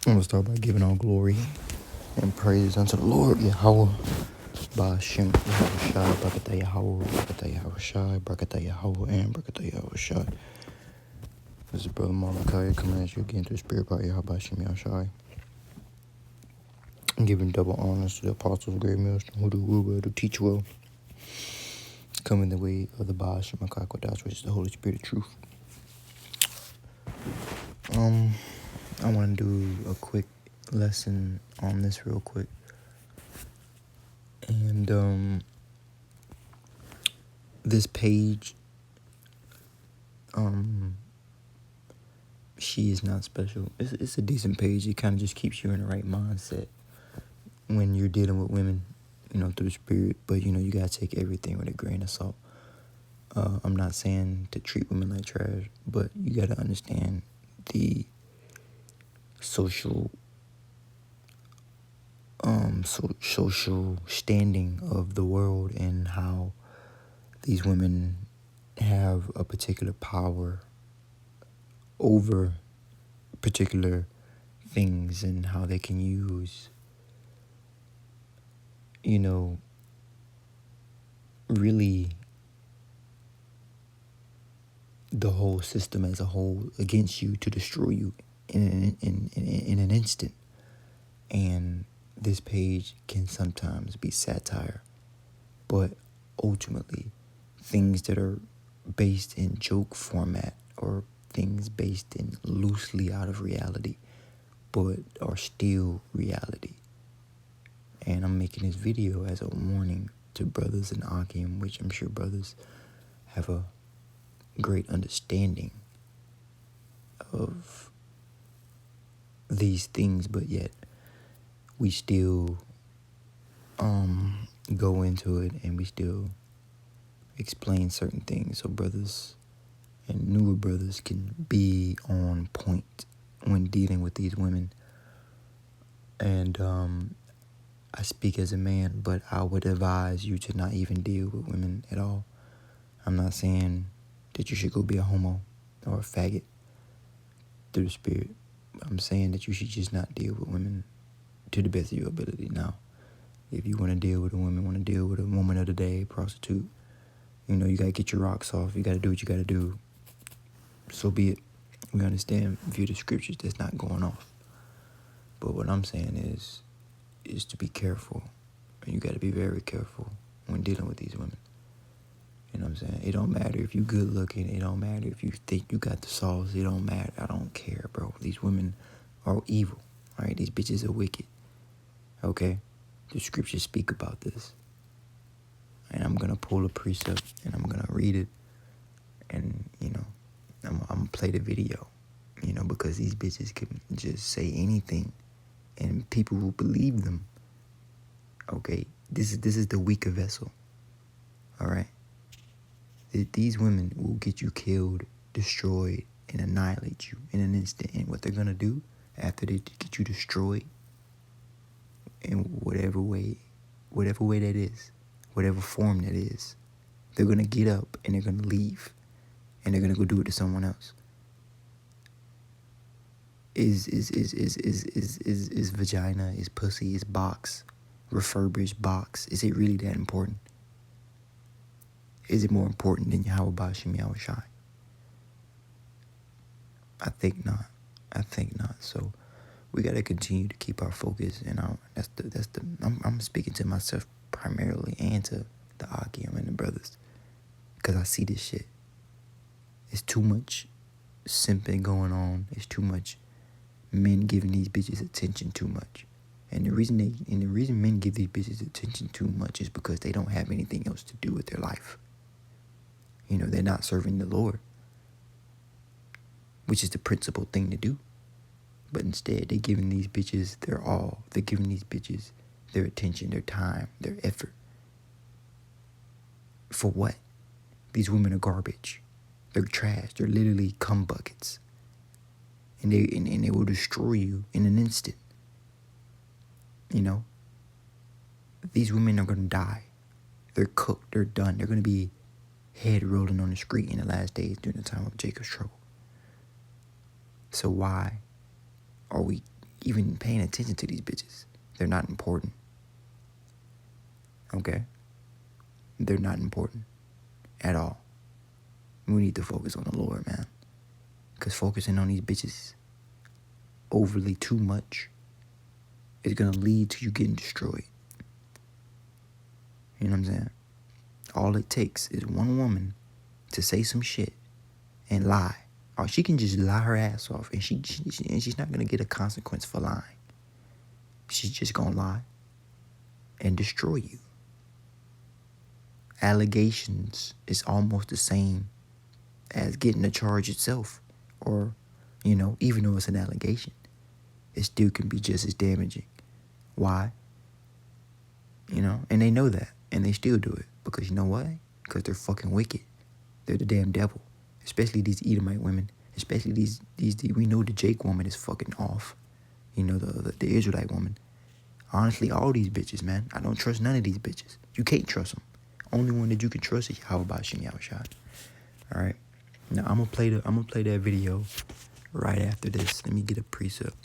I'm going to start by giving all glory and praise unto the Lord, Yahawah. Ba'ashem Yahawashi, Brakata Yahawah, Brakata Yahawashi, Brakata Yahawah, and Brakata Yahawashi. This is Brother Malachi coming at you again through the Spirit by Yahawashi Yahawashi. I'm giving double honors to the apostles, great millstone, who do well to teach well. Come in the way of the Ba'ashem Kodash, which is the Holy Spirit of truth. I want to do a quick lesson on this real quick. And this page, she is not special. It's a decent page. It kind of just keeps you in the right mindset when you're dealing with women, through the Spirit. But, you got to take everything with a grain of salt. I'm not saying to treat women like trash, but you got to understand the social social standing of the world and how these women have a particular power over particular things and how they can use, really the whole system as a whole against you to destroy you in an instant. And this page can sometimes be satire, but ultimately things that are based in joke format or things based in loosely out of reality, but are still reality. And I'm making this video as a warning to brothers in Akim, which I'm sure brothers have a great understanding of these things, but yet we still go into it and we still explain certain things so brothers and newer brothers can be on point when dealing with these women. And I speak as a man, but I would advise you to not even deal with women at all. I'm not saying that you should go be a homo or a faggot through the Spirit. I'm saying that you should just not deal with women to the best of your ability. Now, if you want to deal with a woman, woman of the day, prostitute, you got to get your rocks off. You got to do what you got to do. So be it. We understand, view the scriptures, that's not going off. But what I'm saying is to be careful. And you got to be very careful when dealing with these women. You know what I'm saying? It don't matter if you good looking. It don't matter if you think you got the sauce. It don't matter. I don't care, bro. These women are evil. All right? These bitches are wicked. Okay? The scriptures speak about this. And I'm going to pull a precept and I'm going to read it. And, I'm going to play the video. Because these bitches can just say anything. And people will believe them. Okay? This is the weaker vessel. All right? These women will get you killed, destroyed, and annihilate you in an instant. And what they're going to do after they get you destroyed, in whatever way that is, whatever form that is, they're going to get up and they're going to leave. And they're going to go do it to someone else. Is vagina, is pussy, is box, refurbished box, is it really that important? Is it more important than Yahawashi? I think not. So we gotta continue to keep our focus, and I'm speaking to myself primarily and to the Akim and the brothers, because I see this shit. It's too much simping going on. It's too much men giving these bitches attention too much. And the reason men give these bitches attention too much is because they don't have anything else to do with their life. They're not serving the Lord, which is the principal thing to do. But instead, they're giving these bitches their all. They're giving these bitches their attention, their time, their effort. For what? These women are garbage. They're trash. They're literally cum buckets. And they will destroy you in an instant. These women are going to die. They're cooked. They're done. They're going to be head rolling on the street in the last days during the time of Jacob's trouble. So why are we even paying attention to these bitches. They're not important. Okay? They're not important at all. We need to focus on the Lord, man. Because focusing on these bitches overly too much is going to lead to you getting destroyed. You know what I'm saying? All it takes is one woman to say some shit and lie. Or she can just lie her ass off, and she's not going to get a consequence for lying. She's just going to lie and destroy you. Allegations is almost the same as getting a charge itself. Or, even though it's an allegation, it still can be just as damaging. Why? And they know that, and they still do it. Because you know why? Because they're fucking wicked. They're the damn devil. Especially these Edomite women. Especially these we know the Jake woman is fucking off. The Israelite woman. Honestly, all these bitches, man. I don't trust none of these bitches. You can't trust them. Only one that you can trust is Yahawashi. All right. Now I'm gonna play that video right after this. Let me get a precept.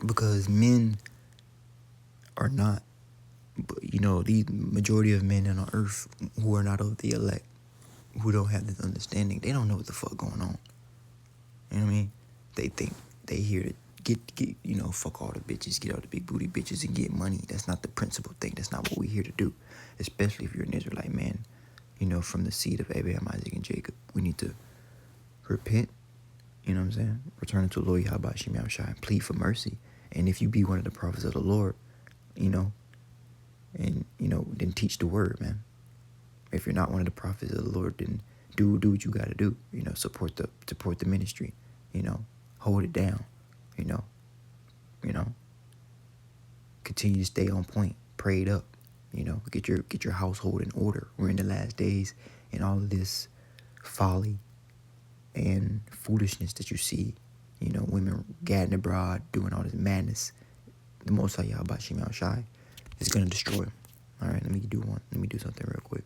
Because men are not, the majority of men on earth who are not of the elect, who don't have this understanding, they don't know what the fuck going on. You know what I mean? They think they here to get fuck all the bitches, get all the big booty bitches and get money. That's not the principal thing. That's not what we're here to do. Especially if you're an Israelite man, from the seed of Abraham, Isaac, and Jacob. We need to repent, you know what I'm saying? Return to the Lord Yahawashi and plead for mercy. And if you be one of the prophets of the Lord, then teach the word, man. If you're not one of the prophets of the Lord, then do what you gotta do. Support the ministry. Hold it down. Continue to stay on point. Pray it up. Get your household in order. We're in the last days, and all of this folly and foolishness that you see, women gadding abroad, doing all this madness. The Most High Yahawashi is gonna destroy them. All right, let me do something real quick.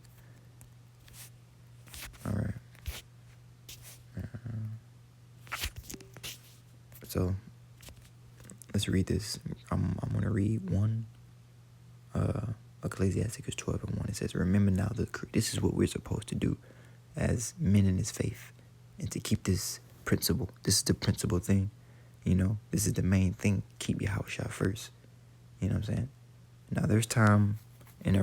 All right. So let's read this. I'm gonna read one. Ecclesiasticus 12:1. It says, "Remember now this is what we're supposed to do as men in this faith, and to keep this principle. This is the principal thing. This is the main thing. Keep Yahawashi first. You know what I'm saying? Now there's time and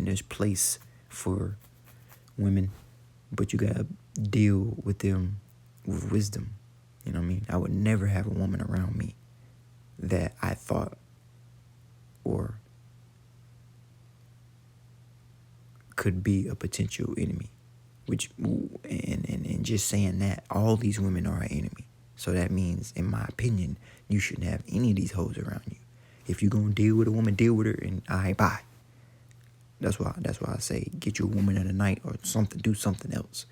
there's place for women, but you gotta deal with them with wisdom. You know what I mean? I would never have a woman around me that I thought or could be a potential enemy. And just saying that, all these women are an enemy. So that means, in my opinion, you shouldn't have any of these hoes around you. If you're gonna deal with a woman, deal with her, and bye. That's why I say get you a woman of the night or something. Do something else.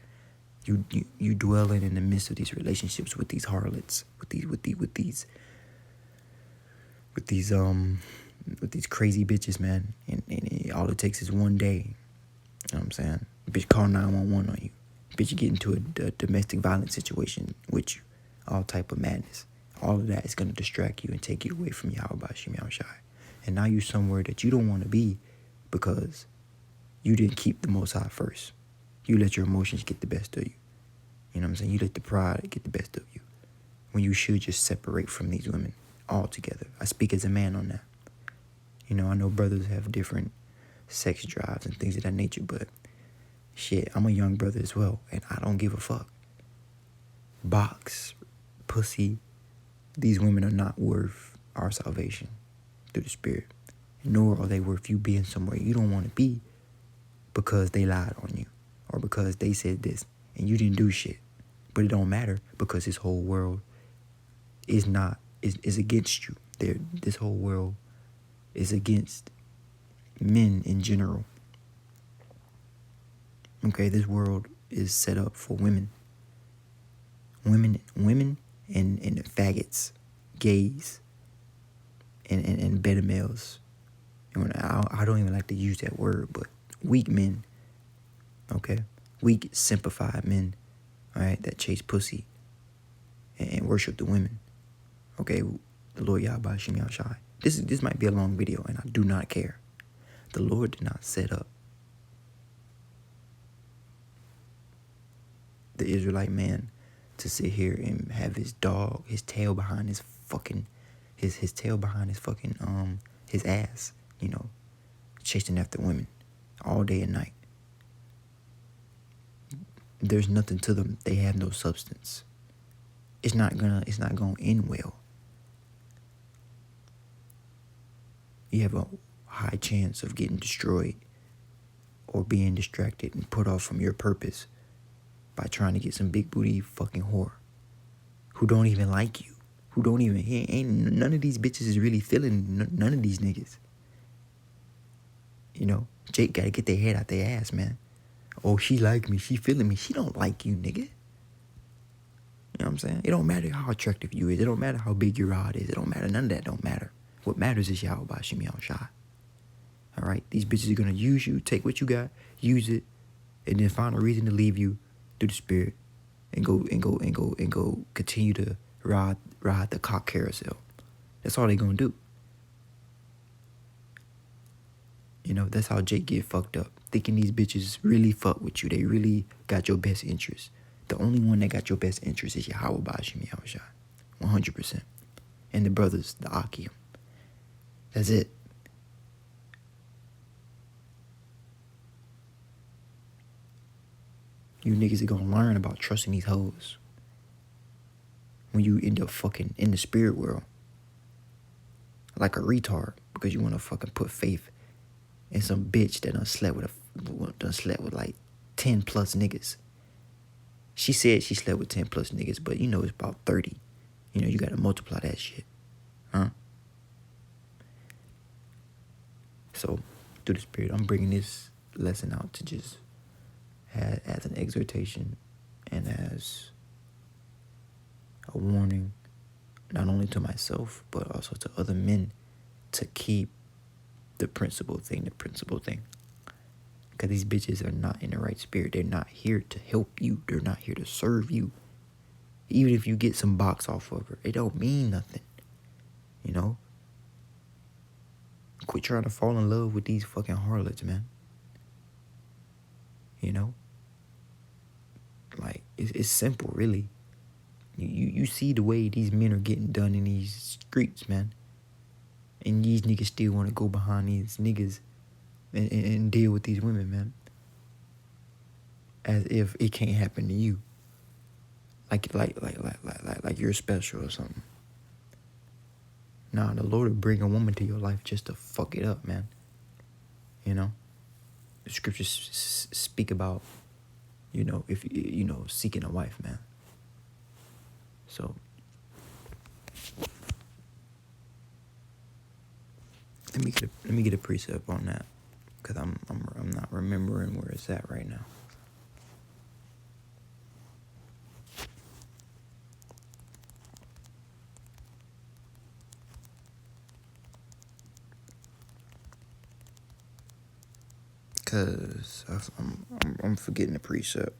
You dwelling in the midst of these relationships with these harlots, with these crazy bitches, man. And all it takes is one day. You know what I'm saying? Bitch call 911 on you. Bitch, you get into a domestic violence situation with you. All type of madness. All of that is going to distract you and take you away from Yahawashi. And now you're somewhere that you don't want to be because you didn't keep the Most High first. You let your emotions get the best of you. You know what I'm saying? You let the pride get the best of you. When you should just separate from these women altogether. I speak as a man on that. I know brothers have different sex drives and things of that nature, but shit, I'm a young brother as well, and I don't give a fuck. Box, pussy, these women are not worth our salvation through the Spirit, nor are they worth you being somewhere you don't want to be because they lied on you or because they said this and you didn't do shit. But it don't matter because this whole world is against you. This whole world is against men in general. Okay, this world is set up for women. Women and faggots, gays, and beta males. I don't even like to use that word, but weak men. Okay? Weak, simplified men, all right, that chase pussy and worship the women. Okay? The Lord Yahawashi. This might be a long video, and I do not care. The Lord did not set up the Israelite man to sit here and have his tail behind his fucking, his tail behind his fucking, his ass, chasing after women all day and night. There's nothing to them. They have no substance. It's not gonna end well. You have a high chance of getting destroyed or being distracted and put off from your purpose by trying to get some big booty fucking whore who don't even like you, ain't none of these bitches is really feeling none of these niggas. Jake gotta get their head out their ass, man. Oh, she like me, she feeling me. She don't like you, nigga. You know what I'm saying? It don't matter how attractive you is. It don't matter how big your rod is. It don't matter. None of that don't matter. What matters is Yahawashi. All right? These bitches are going to use you, take what you got, use it, and then find a reason to leave you through the spirit and go continue to ride the cock carousel. That's all they going to do. That's how Jake get fucked up. Thinking these bitches really fuck with you. They really got your best interest. The only one that got your best interest is Yahawashi. 100%. And the brothers, the Akim. That's it. You niggas are gonna learn about trusting these hoes when you end up fucking in the spirit world like a retard because you wanna fucking put faith in some bitch that done slept with like 10 plus niggas. She said she slept with 10 plus niggas, but it's about 30. You gotta multiply that shit. Huh? So, through the spirit, I'm bringing this lesson out to just as an exhortation and as a warning, not only to myself, but also to other men to keep the principal thing. Because these bitches are not in the right spirit. They're not here to help you. They're not here to serve you. Even if you get some box off of her, it don't mean nothing. Quit trying to fall in love with these fucking harlots, man. Like, it's simple, really. You see the way these men are getting done in these streets, man. And these niggas still want to go behind these niggas and deal with these women, man. As if it can't happen to you. Like you're special or something. Nah, the Lord will bring a woman to your life just to fuck it up, man. The scriptures speak about, if seeking a wife, man. So let me get a precept on that, because I'm not remembering where it's at right now. Because I'm forgetting the precept.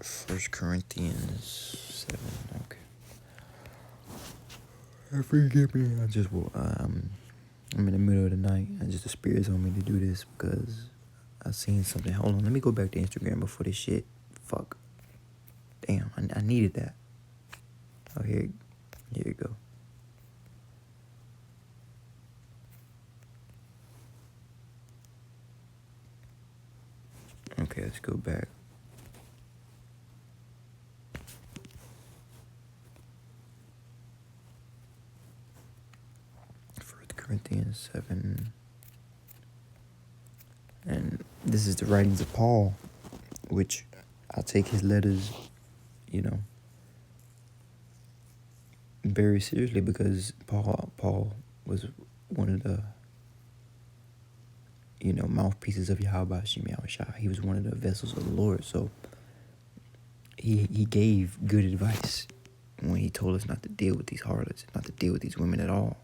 First Corinthians 7. Okay. Forgive me. I'm in the middle of the night. The spirit's on me to do this because I seen something. Hold on. Let me go back to Instagram before this shit. Fuck. Damn. I needed that. Oh, here you go. Okay, let's go back. 1 Corinthians 7. And this is the writings of Paul, which I take his letters, very seriously, because Paul was one of the, mouthpieces of Yahawashi. He was one of the vessels of the Lord. So he gave good advice when he told us not to deal with these harlots, not to deal with these women at all.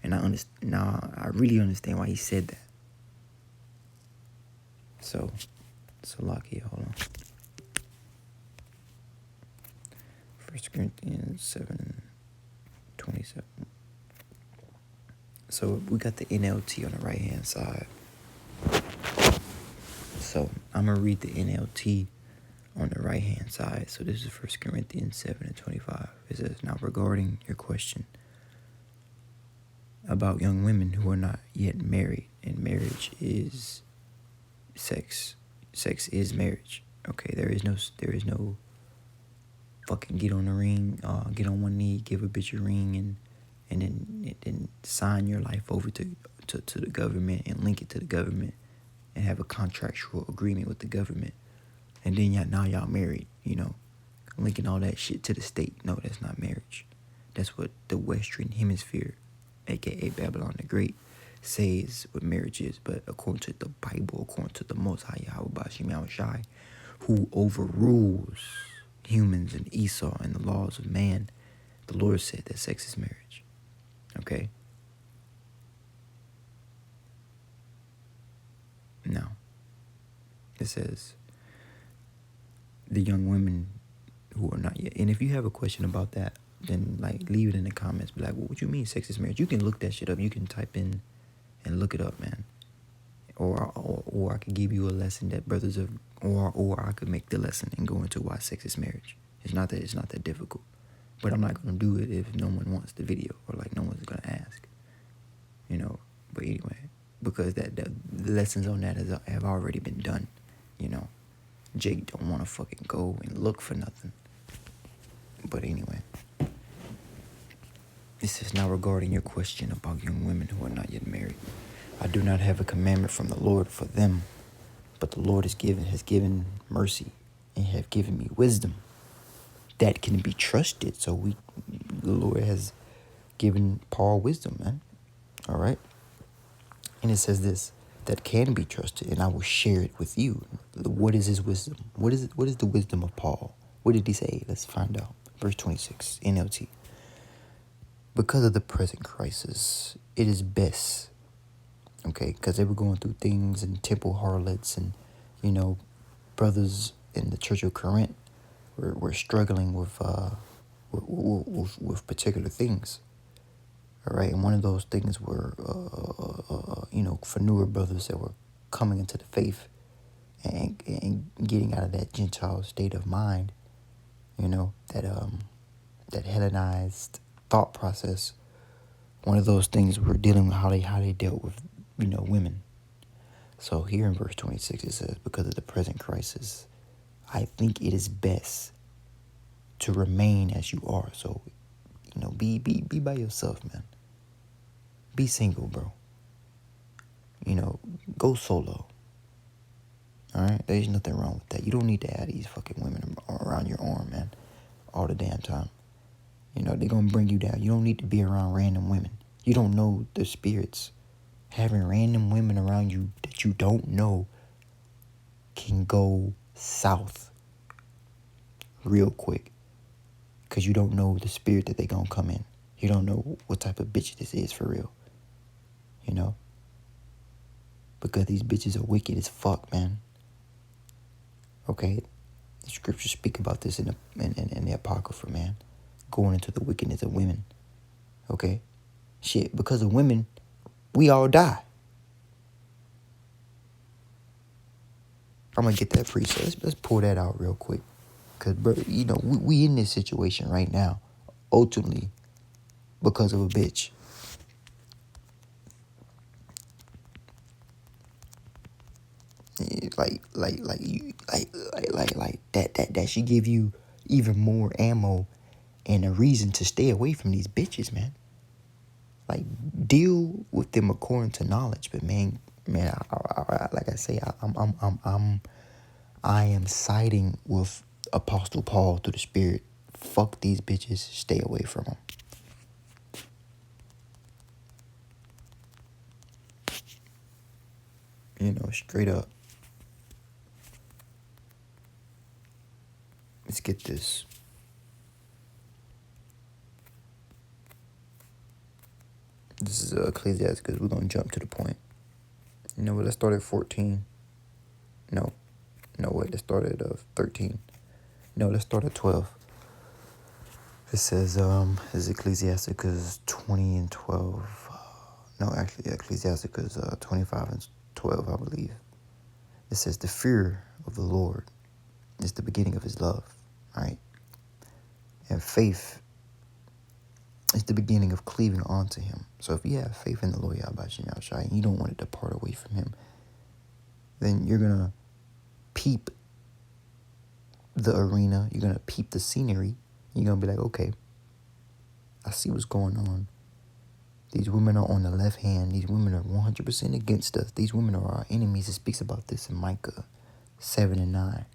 And I really understand why he said that. So Salakia, hold on. 1 Corinthians 7:27. So we got the NLT on the right hand side. So I'm going to read the NLT on the right hand side. So this is 1 Corinthians 7:25. It says, now regarding your question about young women who are not yet married, and marriage is sex. Sex is marriage. Okay, there is no fucking get on the ring, get on one knee, give a bitch a ring, and then sign your life over to the government and link it to the government and have a contractual agreement with the government. And then now y'all married, linking all that shit to the state. No, that's not marriage. That's what the Western Hemisphere, aka Babylon the Great, says what marriage is. But according to the Bible, according to the Most High Yahawashi, who overrules humans and Esau and the laws of man, the Lord said that sex is marriage. Okay? Now, it says, the young women who are not yet. And if you have a question about that, then leave it in the comments. Be like, well, what you mean sex is marriage? You can look that shit up. You can type in and look it up, man. Or I could give you a lesson that brothers have, or I could make the lesson and go into why sex is marriage. It's not that difficult. But I'm not gonna do it if no one wants the video or no one's gonna ask. But anyway, because the lessons on that have already been done. Jake don't want to fucking go and look for nothing. But anyway, this is now regarding your question about young women who are not yet married. I do not have a commandment from the Lord for them, but the Lord has given mercy and have given me wisdom that can be trusted. So the Lord has given Paul wisdom, man. All right. And it says this, that can be trusted, and I will share it with you. What is his wisdom? What is the wisdom of Paul? What did he say? Let's find out. Verse 26, NLT. Because of the present crisis, it is best, okay, because they were going through things and temple harlots and, brothers in the Church of Corinth were struggling with particular things. All right, and one of those things were, for newer brothers that were coming into the faith and getting out of that Gentile state of mind, that Hellenized thought process. One of those things were dealing with how they dealt with, women. So here in verse 26 it says, because of the present crisis, I think it is best to remain as you are. So, be by yourself, man. Be single, bro. Go solo. All right? There's nothing wrong with that. You don't need to have these fucking women around your arm, man, all the damn time. They're going to bring you down. You don't need to be around random women. You don't know the spirits. Having random women around you that you don't know can go south real quick, because you don't know the spirit that they're going to come in. You don't know what type of bitch this is for real. Because these bitches are wicked as fuck, man. Okay? The scriptures speak about this in the Apocrypha, man. Going into the wickedness of women. Okay? Shit, because of women, we all die. I'm going to get that preset. Let's pull that out real quick. Because, bro, we in this situation right now, ultimately, because of a bitch. That should give you even more ammo and a reason to stay away from these bitches, man. Deal with them according to knowledge. But man, I like I say, I am siding with Apostle Paul through the Spirit. Fuck these bitches. Stay away from them. Straight up. Let's get this. This is Ecclesiastes, because we're going to jump to the point. Let's start at 14. Let's start at 13. Let's start at 12. It says, is Ecclesiasticus 20 and 12. No, actually, Ecclesiasticus 25 and 12, I believe. It says, the fear of the Lord is the beginning of his love, right? And faith is the beginning of cleaving onto him. So if you have faith in the Lord Yahawashi and you don't want to depart away from him, then you're going to peep the arena. You're going to peep the scenery. You're going to be like, okay, I see what's going on. These women are on the left hand. These women are 100% against us. These women are our enemies. It speaks about this in Micah 7 and 9.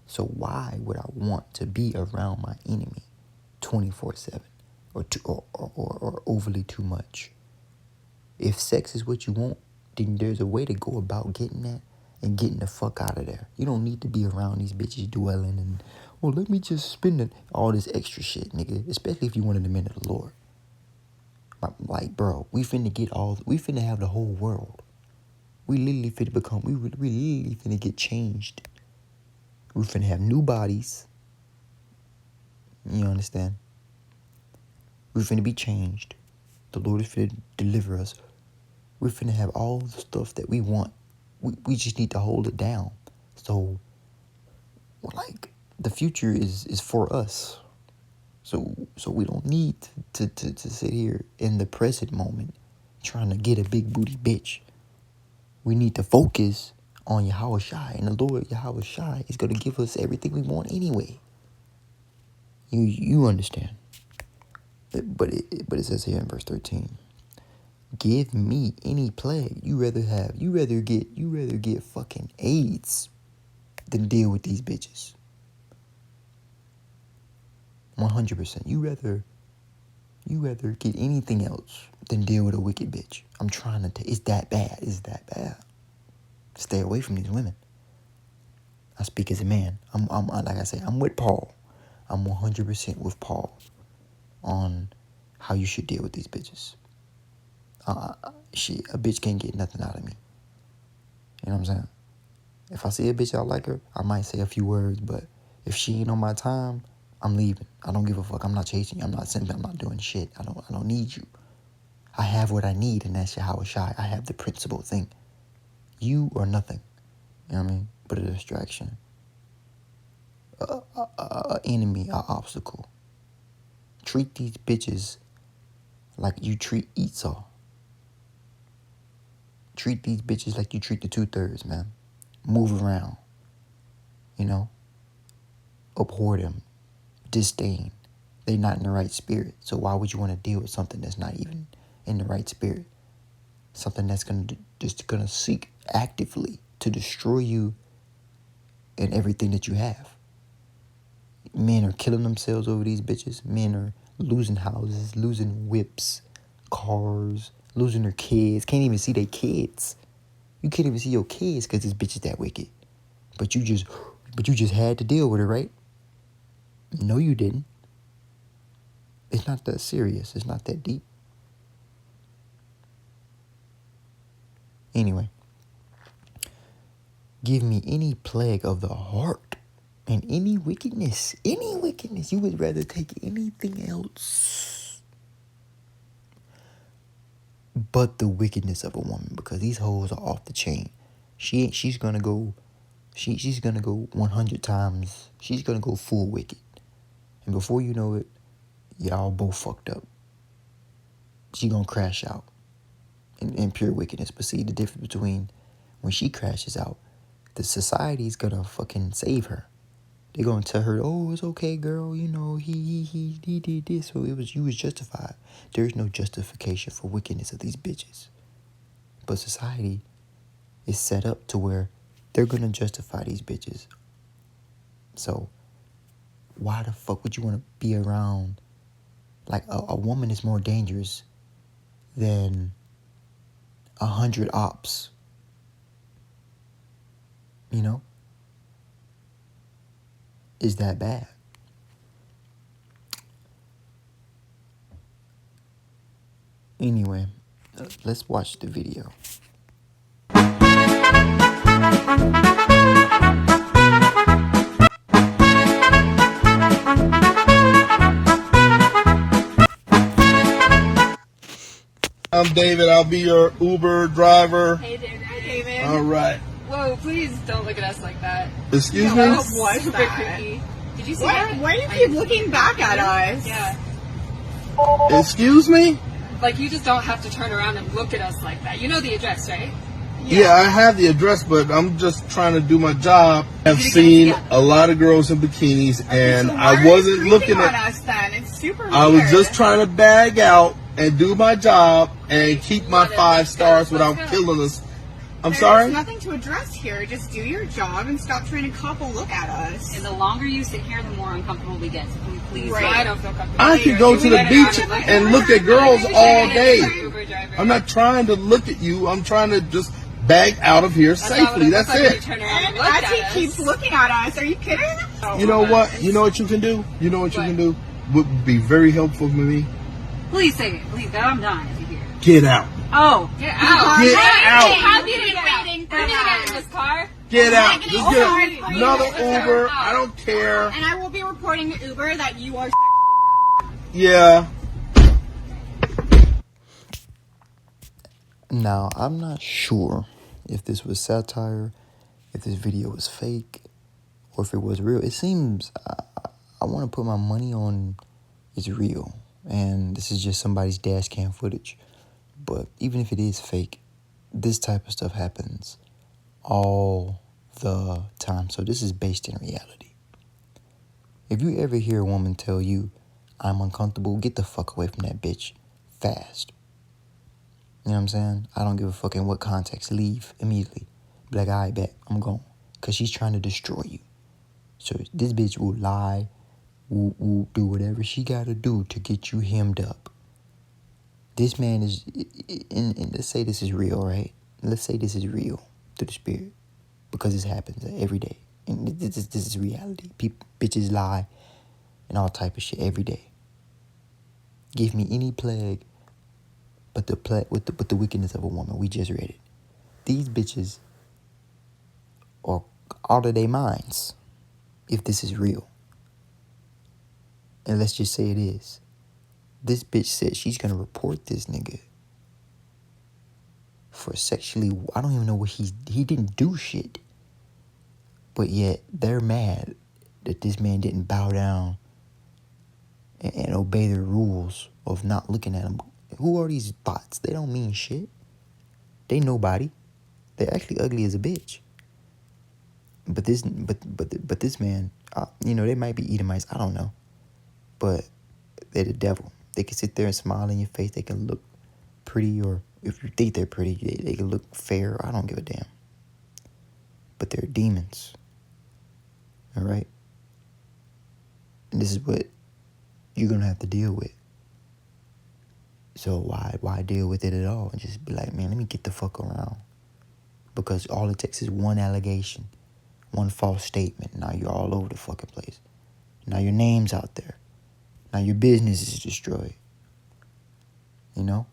So why would I want to be around my enemy 24/7 or overly too much? If sex is what you want, then there's a way to go about getting that and getting the fuck out of there. You don't need to be around these bitches dwelling and, well, let me just spend all this extra shit, nigga. Especially if you wanted the men of the Lord. Like, bro, we finna have the whole world. We literally finna get changed. We finna have new bodies. You understand? We finna be changed. The Lord is finna deliver us. We finna have all the stuff that we want. We just need to hold it down. So, like, the future is for us. So we don't need to sit here in the present moment trying to get a big booty bitch. We need to focus on Yahawashi, and the Lord Yahawashi is going to give us everything we want anyway. You understand? But it says here in verse 13, give me any plague you rather get fucking AIDS than deal with these bitches. 100%. You rather get anything else than deal with a wicked bitch. I'm trying to it's that bad. It's that bad. Stay away from these women. I speak as a man. I'm like I said, I'm with Paul. I'm 100% with Paul on how you should deal with these bitches. A bitch can't get nothing out of me. You know what I'm saying? If I see a bitch I like her, I might say a few words, but if she ain't on my time, I'm leaving. I don't give a fuck. I'm not chasing you. I'm not simping. I'm not doing shit. I don't need you. I have what I need, and that's Yahawashi. I have the principal thing. You are nothing. You know what I mean? But a distraction. A enemy, an obstacle. Treat these bitches like you treat Esau. Treat these bitches like you treat the 2/3, man. Move around. You know? Abhor them. Disdain. They're not in the right spirit. So why would you want to deal with something that's not even in the right spirit? Something that's just gonna seek actively to destroy you and everything that you have. Men are killing themselves over these bitches. Men are losing houses, losing whips, cars, losing their kids. Can't even see their kids. You can't even see your kids because this bitch is that wicked. But you just had to deal with it, right? No, you didn't. It's not that serious. It's not that deep. Anyway, give me any plague of the heart and any wickedness. Any wickedness. You would rather take anything else but the wickedness of a woman, because these hoes are off the chain. She's gonna go 100 times. She's gonna go full wicked, and before you know it, y'all both fucked up. She gonna crash out in pure wickedness. But see, the difference between when she crashes out, the society's gonna fucking save her. They're gonna tell her, oh, it's okay, girl, you know, he did this, so you was justified. There's no justification for wickedness of these bitches. But society is set up to where they're gonna justify these bitches. So why the fuck would you want to be around? Like, a woman is more dangerous than 100 ops. You know? Is that bad? Anyway, let's watch the video. I'm David. I'll be your Uber driver. Hey, David. Hi, David. All right. Whoa, please don't look at us like that. Excuse me? That was super creepy. Did you see that? Why do you keep looking back at us? Yeah. Excuse me? Like, you just don't have to turn around and look at us like that. You know the address, right? Yeah, I have the address, but I'm just trying to do my job. I've seen a lot of girls in bikinis, and So I wasn't looking on at. us then. It's super I weird. was just trying to bag out and do my job and keep my 5 stars without killing us. I'm sorry? There's nothing to address here. Just do your job and stop trying to couple look at us. And the longer you sit here, the more uncomfortable we get. So can we please? Right. I don't feel comfortable. I could go to the beach and look at girls all day. I'm not trying to look at you. I'm trying to just bag out of here safely. That's it. Turn around and And look as at he us. keeps looking at us, are you kidding? You know what? You know what you can do? You know what you can do? Would be very helpful for me. Please say it. Please, I'm dying to hear. Get out. Oh, Get out. Get out. Have you been waiting for me to get in this car? Get out. Just Oh, get my another God. Uber. I don't care. And I will be reporting to Uber that you are Yeah. Now, I'm not sure if this was satire, if this video was fake, or if it was real. It seems, I want to put my money on it's real. And this is just somebody's dash cam footage. But even if it is fake, this type of stuff happens all the time. So this is based in reality. If you ever hear a woman tell you, I'm uncomfortable, get the fuck away from that bitch fast. You know what I'm saying? I don't give a fuck in what context. Leave immediately. Be like, all right, bet, I'm gone. Because she's trying to destroy you. So this bitch will lie, will do whatever she got to do to get you hemmed up. This man is, and let's say this is real, right? Let's say this is real to the spirit. Because this happens every day. And this is reality. Bitches lie and all type of shit every day. Give me any plague but the wickedness of a woman. We just read it. These bitches are out of their minds if this is real. And let's just say it is. This bitch said she's gonna report this nigga for sexually, I don't even know what he didn't do shit. But yet they're mad that this man didn't bow down and obey the rules of not looking at him. Who are these bots? They don't mean shit. They nobody. They're actually ugly as a bitch. But this man, they might be Edomites. I don't know. But they're the devil. They can sit there and smile in your face. They can look pretty, or if you think they're pretty, they can look fair. I don't give a damn. But they're demons. All right? And this is what you're going to have to deal with. So why deal with it at all? And just be like, man, let me get the fuck around. Because all it takes is one allegation, one false statement. Now you're all over the fucking place. Now your name's out there. Now your business is destroyed. You know?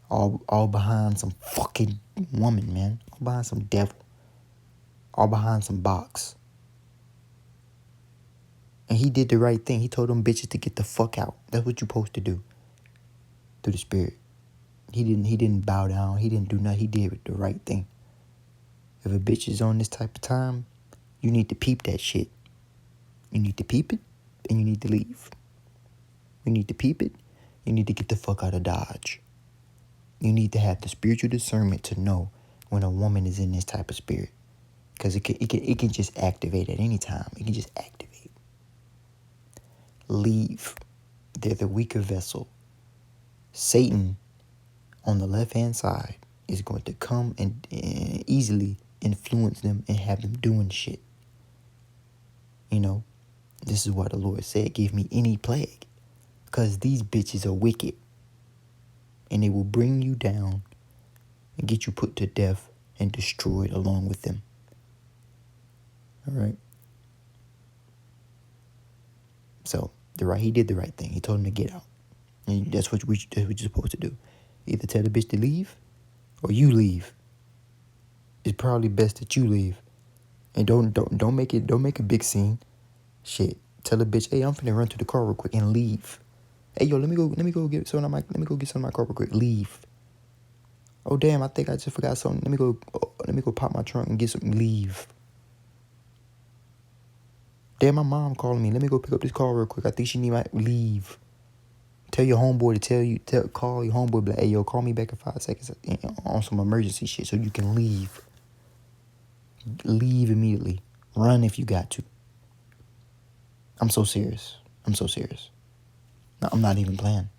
All behind some fucking woman, man. All behind some devil. All behind some box. And he did the right thing. He told them bitches to get the fuck out. That's what you're supposed to do. Through the spirit. He didn't bow down. He didn't do nothing. He did the right thing. If a bitch is on this type of time, you need to peep that shit. You need to peep it, and you need to leave. You need to peep it. You need to get the fuck out of Dodge. You need to have the spiritual discernment to know when a woman is in this type of spirit. Because it can just activate at any time. It can just activate. Leave. They're the weaker vessel. Satan, on the left-hand side, is going to come and easily influence them and have them doing shit. You know, this is what the Lord said, give me any plague. Because these bitches are wicked. And they will bring you down and get you put to death and destroyed along with them. All right? So, he did the right thing. He told him to get out. And that's what you're supposed to do. Either tell the bitch to leave or you leave. It's probably best that you leave. And don't make a big scene. Shit. Tell the bitch, hey, I'm finna run to the car real quick and leave. Hey, yo, let me go get some of my carpet quick. Leave. Oh, damn, I think I just forgot something. Let me go pop my trunk and get some. Leave. Damn, my mom calling me. Let me go pick up this call real quick. I think she need my. Leave. Tell your homeboy to call your homeboy, be like, hey, yo, call me back in 5 seconds on some emergency shit so you can leave. Leave immediately. Run if you got to. I'm so serious. No, I'm not even playing.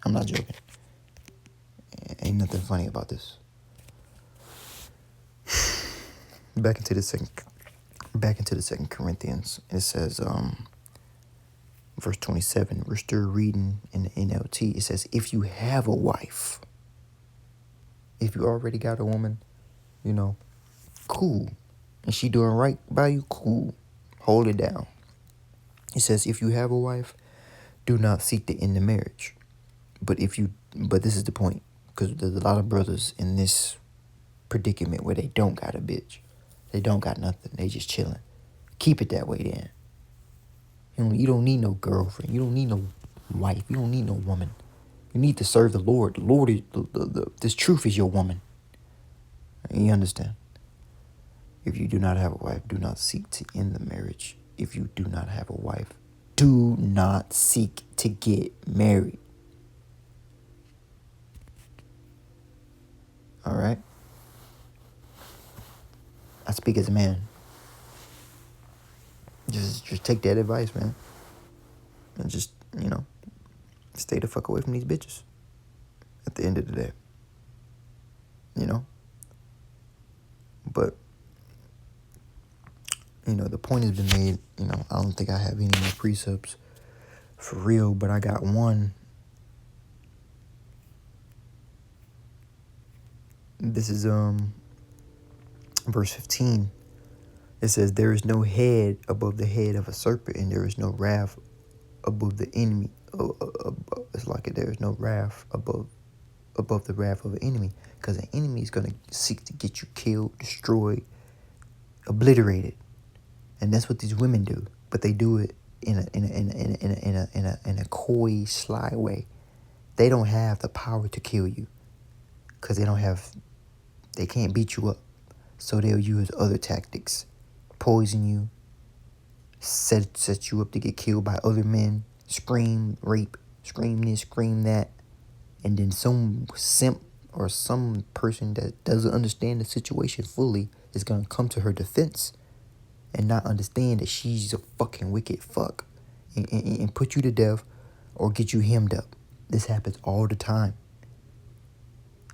I'm not joking. Ain't nothing funny about this. Back into the second Corinthians. It says, verse 27. We're still reading in the NLT. It says, if you have a wife, if you already got a woman, cool, and she doing right by you, cool. Hold it down. It says, if you have a wife, do not seek to end the marriage. But this is the point, because there's a lot of brothers in this predicament where they don't got a bitch. They don't got nothing. They just chilling. Keep it that way then. You don't need no girlfriend. You don't need no wife. You don't need no woman. You need to serve the Lord. The Lord is, this truth is your woman. You understand? If you do not have a wife, do not seek to end the marriage. If you do not have a wife, do not seek to get married. All right? I speak as a man. Just take that advice, man. And just, stay the fuck away from these bitches. At the end of the day. But, the point has been made. I don't think I have any more precepts for real, but I got one. This is verse 15. It says, there is no head above the head of a serpent, and there is no wrath above the enemy. It's like there is no wrath above the wrath of an enemy, because an enemy is gonna seek to get you killed, destroyed, obliterated, and that's what these women do. But they do it in a coy, sly way. They don't have the power to kill you, because they can't beat you up. So they'll use other tactics. Poison you, set you up to get killed by other men, scream, rape, scream this, scream that, and then some simp or some person that doesn't understand the situation fully is going to come to her defense and not understand that she's a fucking wicked fuck and put you to death or get you hemmed up. This happens all the time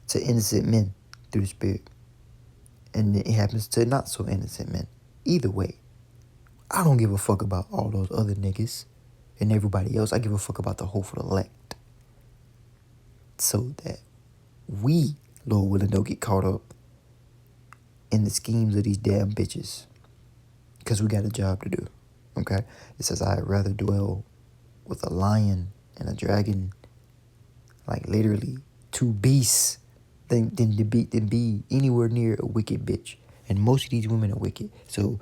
to innocent men through the spirit. And it happens to not so innocent men. Either way, I don't give a fuck about all those other niggas and everybody else. I give a fuck about the hopeful elect. So that we, Lord willing, don't get caught up in the schemes of these damn bitches. Because we got a job to do. Okay? It says, I'd rather dwell with a lion and a dragon, like literally 2 beasts, than be anywhere near a wicked bitch. And most of these women are wicked. So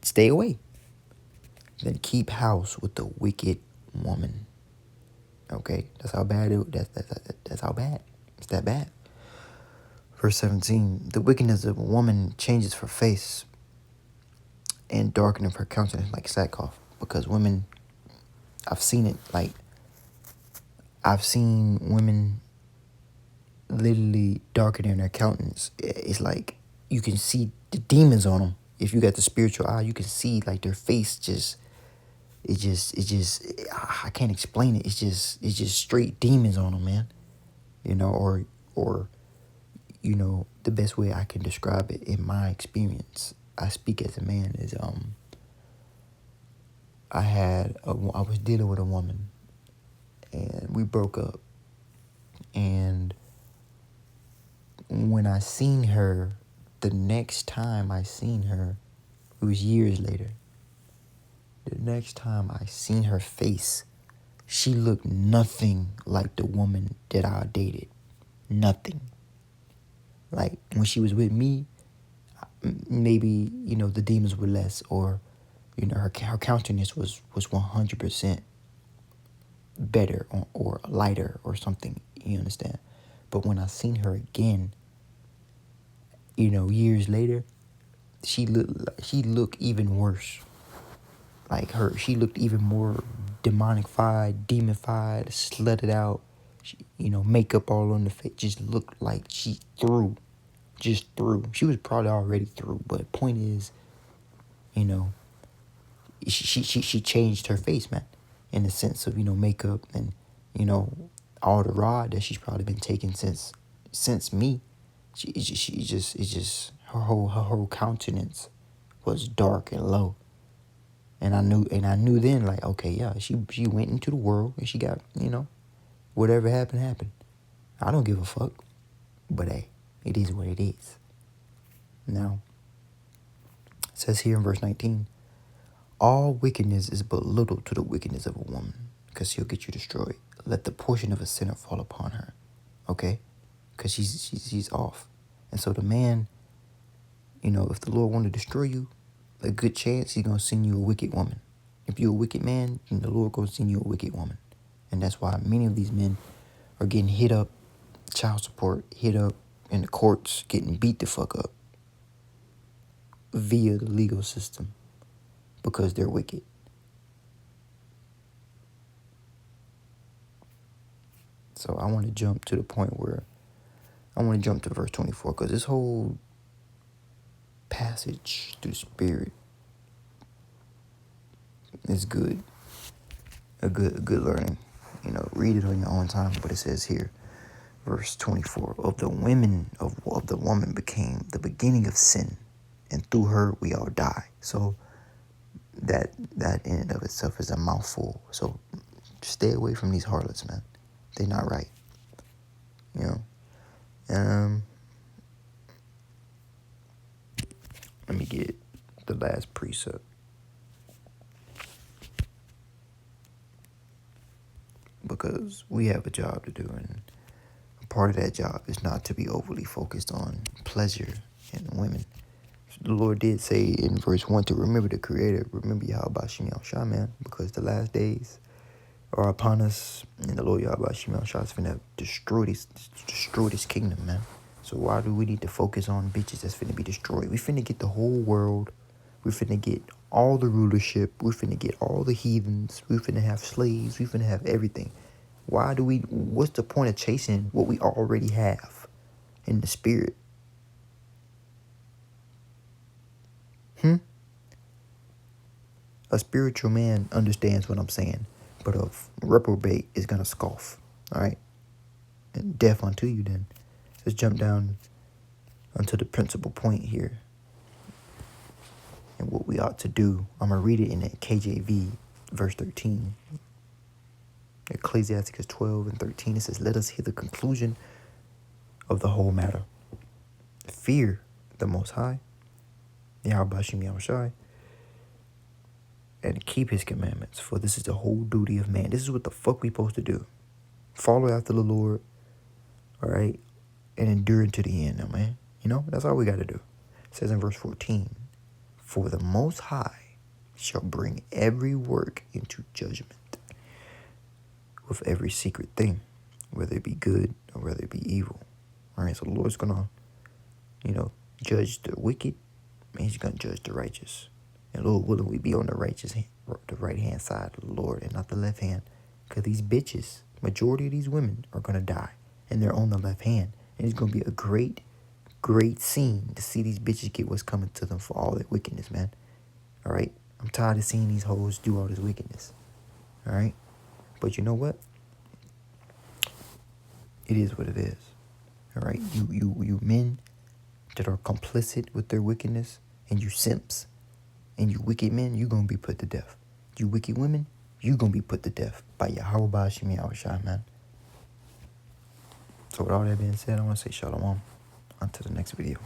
stay away. Then keep house with the wicked woman. Okay? That's how bad that's how bad. It's that bad. Verse 17. The wickedness of a woman changes her face and darkeneth her countenance like sackcloth. Because women, I've seen it. Like, I've seen women literally darkening their countenance. It's like you can see the demons on them. If you got the spiritual eye, you can see like their face I can't explain it. It's just straight demons on them, man. Or the best way I can describe it in my experience, I speak as a man, is I was dealing with a woman and we broke up, and when I seen her, the next time I seen her, it was years later. The next time I seen her face, she looked nothing like the woman that I dated. Nothing. Like, when she was with me, maybe, the demons were less, or, her countenance was 100%. better or lighter or something. You understand? But when I seen her again, years later, she looked even worse. Like she looked even more demonified, demonified, slutted out. Makeup all on the face. Just looked like she threw. Just through. She was probably already through, but point is, she changed her face, man, in the sense of makeup and all the rod that she's probably been taking since me. Her whole countenance was dark and low, and I knew then, like, okay, yeah, she went into the world and she got whatever happened. I don't give a fuck, but hey, it is what it is. Now, it says here in verse 19, all wickedness is but little to the wickedness of a woman, because she'll get you destroyed. Let the portion of a sinner fall upon her, okay? Because she's off. And so the man, if the Lord wanted to destroy you, a good chance he's going to send you a wicked woman. If you're a wicked man, then the Lord going to send you a wicked woman. And that's why many of these men are getting hit up, child support, hit up in the courts, getting beat the fuck up via the legal system because they're wicked. So I want to jump to the point where I want to jump to verse 24, because this whole passage through the Spirit is good. A good learning. Read it on your own time. But it says here, verse 24, of the women of the woman became the beginning of sin, and through her we all die. So that in and of itself is a mouthful. So stay away from these harlots, man. They're not right. Let me get the last precept. Because we have a job to do, and part of that job is not to be overly focused on pleasure and women. The Lord did say in verse 1 to remember the Creator, remember Yahawashi, man, because the last days are upon us, and the Lord Yahawashi is finna destroy this kingdom, man. So why do we need to focus on bitches that's finna be destroyed? We finna get the whole world. We finna get all the rulership. We finna get all the heathens. We finna have slaves. We finna have everything. What's the point of chasing what we already have in the spirit? A spiritual man understands what I'm saying, but a reprobate is gonna scoff. All right, and deaf unto you. Then let's jump down onto the principal point here, and what we ought to do. I'm gonna read it in the KJV, verse 13. Ecclesiasticus 12 and 13. It says, "Let us hear the conclusion of the whole matter. Fear the Most High, Yahawashi, and keep His commandments, for this is the whole duty of man." This is what the fuck we supposed to do. Follow after the Lord, all right, and endure to the end, man. That's all we got to do. It says in verse 14, "For the Most High shall bring every work into judgment with every secret thing, whether it be good or whether it be evil." All right, so the Lord's gonna, judge the wicked, and He's gonna judge the righteous. And Lord willing, we be on the right hand side of the Lord and not the left hand, because these bitches, majority of these women are gonna die, and they're on the left hand, and it's gonna be a great scene to see these bitches get what's coming to them for all their wickedness, man. All right, I'm tired of seeing these hoes do all this wickedness. All right. But you know what? It is what it is. All right? You men that are complicit with their wickedness, and you simps, and you wicked men, you going to be put to death. You wicked women, you going to be put to death by Yahawah, man. So with all that being said, I want to say shalom. On to the next video.